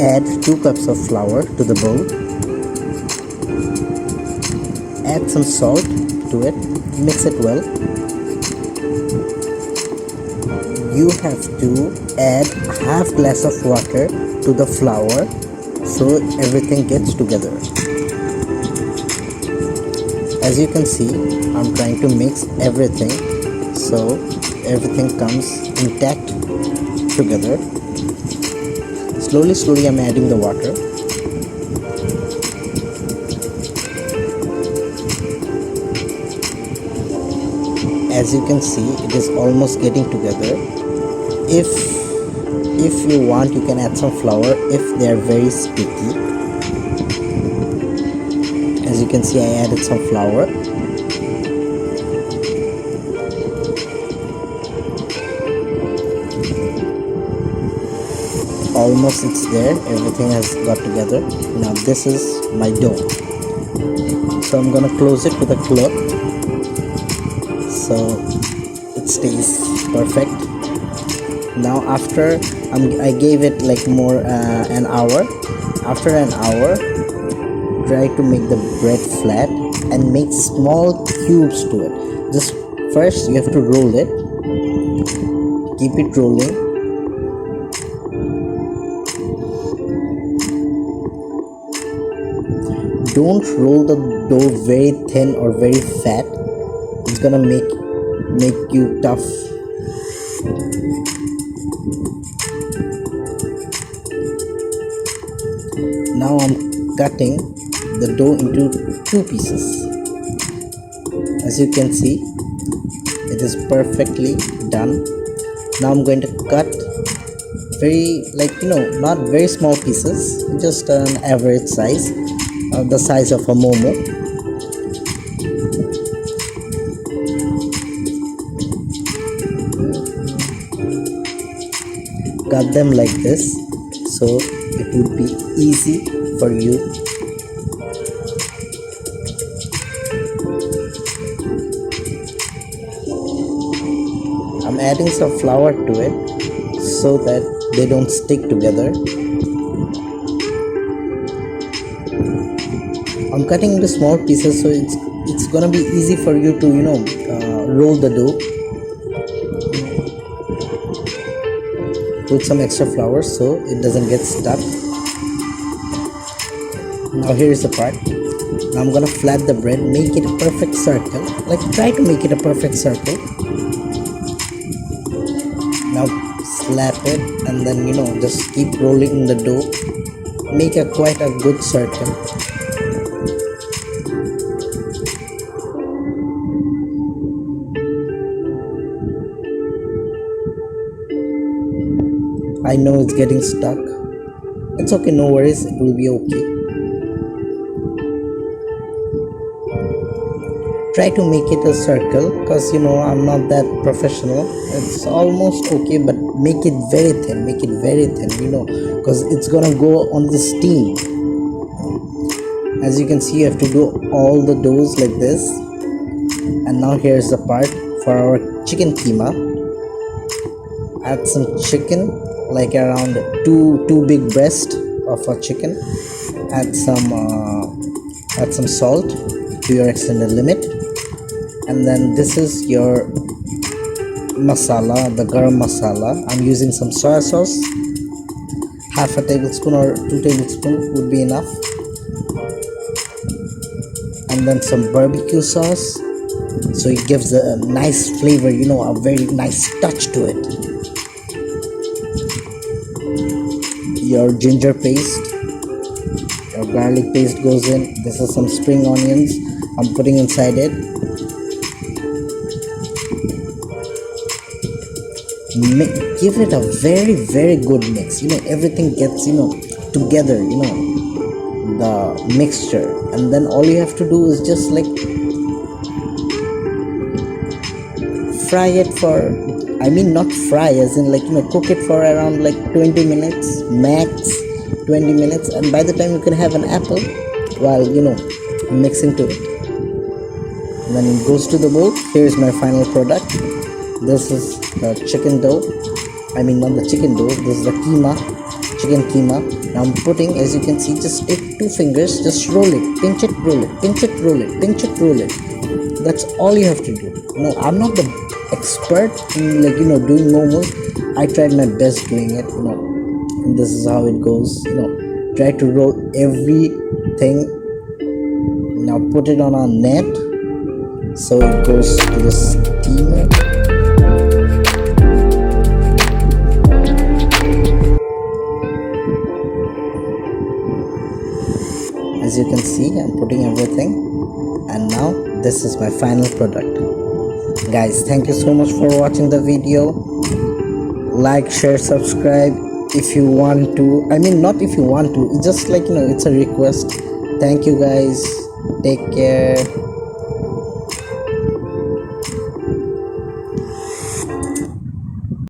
Add 2 cups of flour to the bowl. Add some salt to it. Mix it well. You have to add half glass of water to the flour so everything gets together. As you can see, I'm trying to mix everything so everything comes intact together. Slowly I'm adding the water. As you can see, it is almost getting together. If you want, you can add some flour if they are very sticky. As you can see, I added some flour. Almost it's there, everything has got together. Now this is my dough. So I'm gonna close it with a cloth so it stays perfect. Now after I gave it like more an hour. After an hour, try to make the bread flat and make small cubes to it. Just first you have to roll it. Keep it rolling. Don't roll the dough very thin or very fat. It's gonna make you tough. Now I'm cutting the dough into 2 pieces. As you can see, it is perfectly done. Now I'm going to cut very, not very small pieces, just an average size, the size of a momo. Cut them like this so it would be easy for you. I'm adding some flour to it so that they don't stick together. I'm cutting into small pieces so it's gonna be easy for you to roll the dough. Put some extra flour so it doesn't get stuck. Now here is the part. Now I'm gonna flat the bread, make it a perfect circle. Try to make it a perfect circle. Now slap it and then just keep rolling the dough. Make quite a good circle. I know it's getting stuck. It's okay, no worries, it will be okay. Try to make it a circle because I'm not that professional. It's almost okay, but make it very thin, because it's gonna go on the steam. As you can see, you have to do all the doughs like this. And now here's the part for our chicken keema. Add some chicken, like around two big breast of a chicken. Add some salt to your extended limit. And then this is your masala, the garam masala. I'm using some soy sauce. Half a tablespoon or 2 tablespoons would be enough. And then some barbecue sauce, so it gives a nice flavor, a very nice touch to it. Your ginger paste, your garlic paste goes in. This is some spring onions I'm putting inside it. Give it a very, very good mix. Everything gets together, the mixture. And then all you have to do is just fry it for, not fry as in cook it for around 20 minutes max. 20 minutes, and by the time you can have an apple while mixing to it. And then it goes to the bowl. Here's my final product. This is the chicken dough. Not the chicken dough, this is the keema chicken keema. Now I'm putting, as you can see, just take 2 fingers, just roll it, pinch it, roll it, pinch it, roll it, pinch it, roll it. That's all you have to do. No, I'm not the expert in doing momos. I tried my best doing it, and this is how it goes. Try to roll everything. Now put it on our net so it goes to the steamer. As you can see, I'm putting everything, and now this is my final product. Guys, thank you so much for watching the video. Like, share, subscribe if you want to. I mean, not if you want to, it's just it's a request. Thank you guys, take care.